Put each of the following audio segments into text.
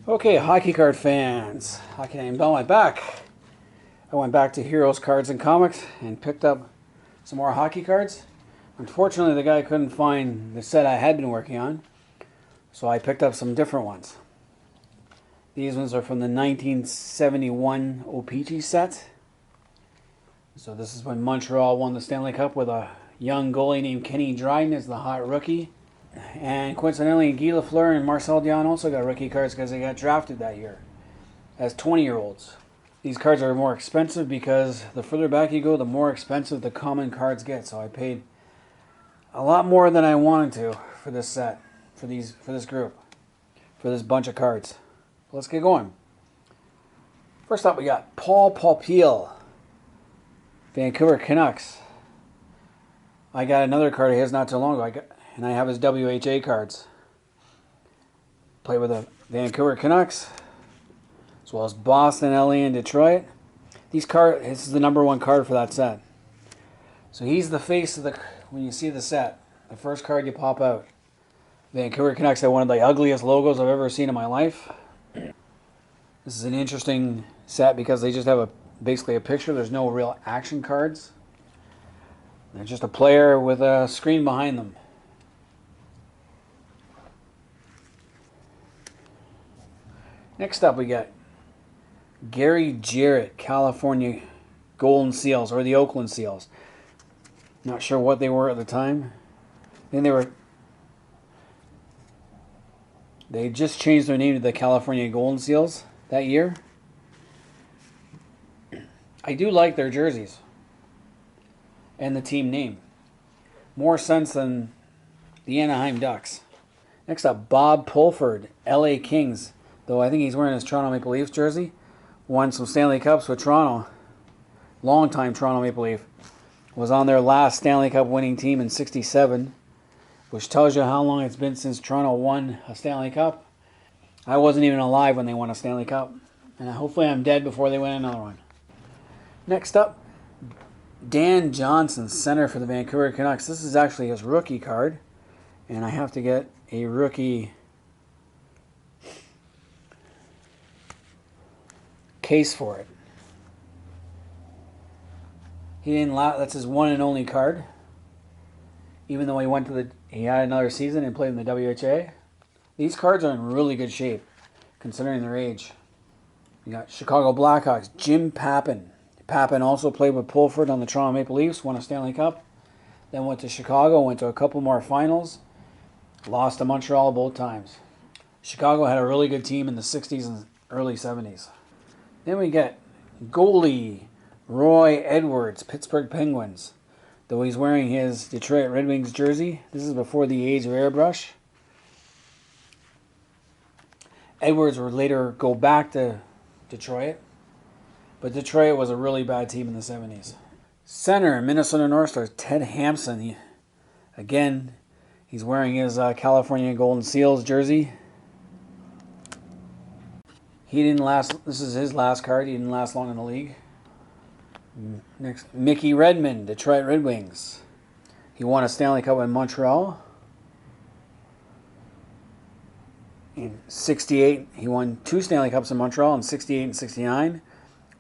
Okay, hockey card fans. Hockey named on my back. I went back to Heroes Cards and Comics and picked up some more hockey cards. Unfortunately, the guy couldn't find the set I had been working on, so I picked up some different ones. These ones are from the 1971 OPC set. So this is when Montreal won the Stanley Cup with a young goalie named Dryden as the hot rookie. And coincidentally, Guy Lafleur and Marcel Dionne also got rookie cards because they got drafted that year as 20-year-olds. These cards are more expensive because the further back you go, the more expensive the common cards get. So I paid a lot more than I wanted to for this set, for this group, for this bunch of cards. Let's get going. First up, we got Paul Pupil, Vancouver Canucks. I got another card of his not too long ago, and I have his WHA cards. Played with the Vancouver Canucks, as well as Boston, LA, and Detroit. This is the #1 card for that set. So he's the face of when you see the set, the first card you pop out. Vancouver Canucks have one of the ugliest logos I've ever seen in my life. This is an interesting set because they just have basically a picture. There's no real action cards. They're just a player with a screen behind them. Next up, we got Gary Jarrett, California Golden Seals, or the Oakland Seals. Not sure what they were at the time. They just changed their name to the California Golden Seals that year. I do like their jerseys and the team name. More sense than the Anaheim Ducks. Next up, Bob Pulford, LA Kings. Though I think he's wearing his Toronto Maple Leafs jersey. Won some Stanley Cups with Toronto. Long-time Toronto Maple Leaf. Was on their last Stanley Cup winning team in '67. Which tells you how long it's been since Toronto won a Stanley Cup. I wasn't even alive when they won a Stanley Cup. And hopefully I'm dead before they win another one. Next up, Dan Johnson, center for the Vancouver Canucks. This is actually his rookie card. And I have to get a rookie case for it. That's his one and only card. Even though he had another season and played in the WHA. These cards are in really good shape, considering their age. You got Chicago Blackhawks, Jim Pappen. Pappen also played with Pulford on the Toronto Maple Leafs, won a Stanley Cup. Then went to Chicago, went to a couple more finals. Lost to Montreal both times. Chicago had a really good team in the 60s and early 70s. Then we get goalie Roy Edwards, Pittsburgh Penguins. Though he's wearing his Detroit Red Wings jersey. This is before the age of airbrush. Edwards would later go back to Detroit. But Detroit was a really bad team in the 70s. Center, Minnesota North Stars, Ted Hampson. Again, he's wearing his California Golden Seals jersey. He didn't last. This is his last card. He didn't last long in the league. Next, Mickey Redmond, Detroit Red Wings. He won a Stanley Cup in Montreal. In '68, he won 2 Stanley Cups in Montreal in '68 and '69.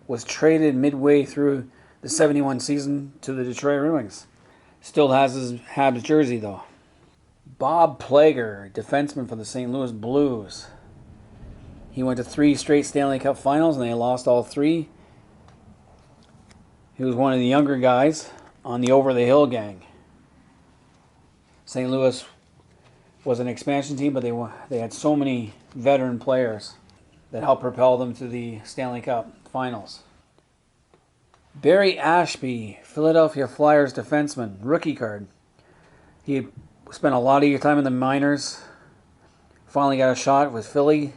Was traded midway through the '71 season to the Detroit Red Wings. Still has his Habs jersey though. Bob Plager, defenseman for the St. Louis Blues. He went to 3 straight Stanley Cup finals and they lost all 3. He was one of the younger guys on the Over the Hill gang. St. Louis was an expansion team, but they had so many veteran players that helped propel them to the Stanley Cup finals. Barry Ashby, Philadelphia Flyers defenseman, rookie card. He spent a lot of time in the minors. Finally got a shot with Philly.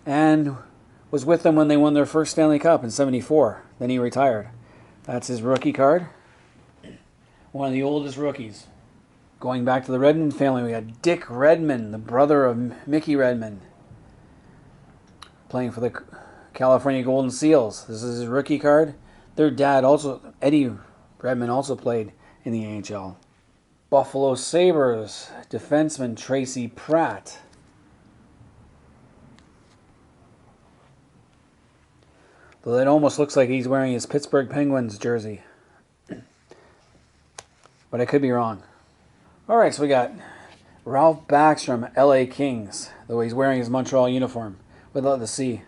And was with them when they won their first Stanley Cup in '74. Then he retired. That's his rookie card. One of the oldest rookies. Going back to the Redmond family, we got Dick Redmond, the brother of Mickey Redmond, playing for the California Golden Seals. This is his rookie card. Their dad, Eddie Redmond, also played in the AHL. Buffalo Sabres defenseman Tracy Pratt. Though it almost looks like he's wearing his Pittsburgh Penguins jersey. But I could be wrong. Alright, so we got Ralph Backstrom, LA Kings. Though he's wearing his Montreal uniform without the C.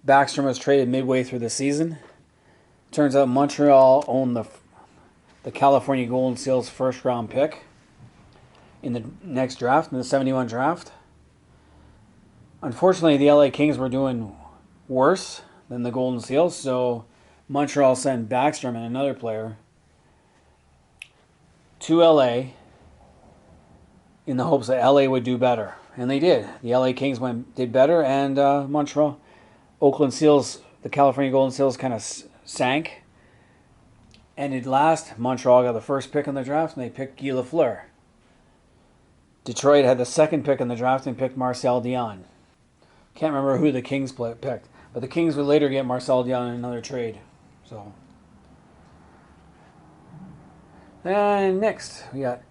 Backstrom was traded midway through the season. Turns out Montreal owned the California Golden Seals first round pick in the next draft, in the 71 draft. Unfortunately, the LA Kings were doing worse than the Golden Seals, so Montreal sent Backstrom and another player to LA in the hopes that LA would do better. And they did. The LA Kings did better, and Oakland Seals, the California Golden Seals, kind of sank. Ended last. Montreal got the first pick in the draft, and they picked Guy Lafleur. Detroit had the second pick in the draft and picked Marcel Dionne. Can't remember who the Kings picked, but the Kings would later get Marcel Dionne in another trade. So, and next we got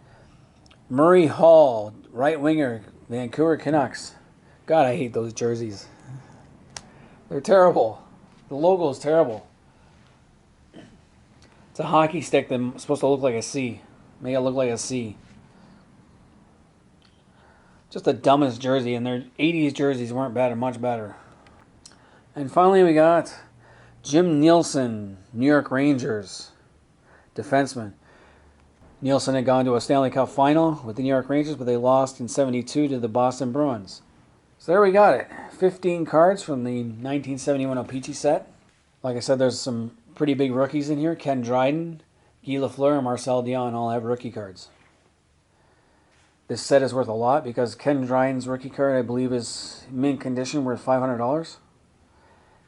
Murray Hall, right winger, Vancouver Canucks. God, I hate those jerseys. They're terrible. The logo is terrible. It's a hockey stick that's supposed to look like a C. Make it look like a C. Just the dumbest jersey, and their 80s jerseys weren't better, much better. And finally we got Jim Nielsen, New York Rangers, defenseman. Nielsen had gone to a Stanley Cup final with the New York Rangers, but they lost in '72 to the Boston Bruins. So there we got it. 15 cards from the 1971 OPECHEE set. Like I said, there's some pretty big rookies in here. Ken Dryden, Guy Lafleur, and Marcel Dionne all have rookie cards. This set is worth a lot because Ken Dryden's rookie card, I believe, is mint condition, worth $500.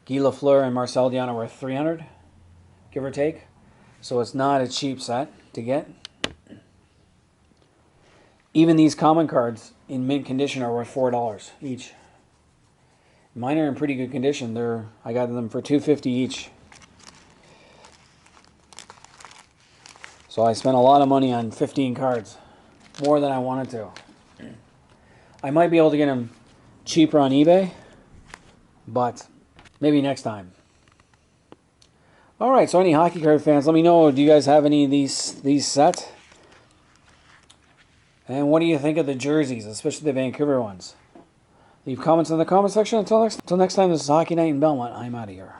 Guy Lafleur and Marcel Dionne are worth $300, give or take. So it's not a cheap set to get. Even these common cards in mint condition are worth $4 each. Mine are in pretty good condition. I got them for $250 each. So I spent a lot of money on 15 cards. More than I wanted to. I might be able to get them cheaper on eBay, but maybe next time. Alright, so any hockey card fans, let me know, do you guys have any of these sets? And what do you think of the jerseys, especially the Vancouver ones? Leave comments in the comment section. Until next time, this is Hockey Night in Belmont. I'm out of here.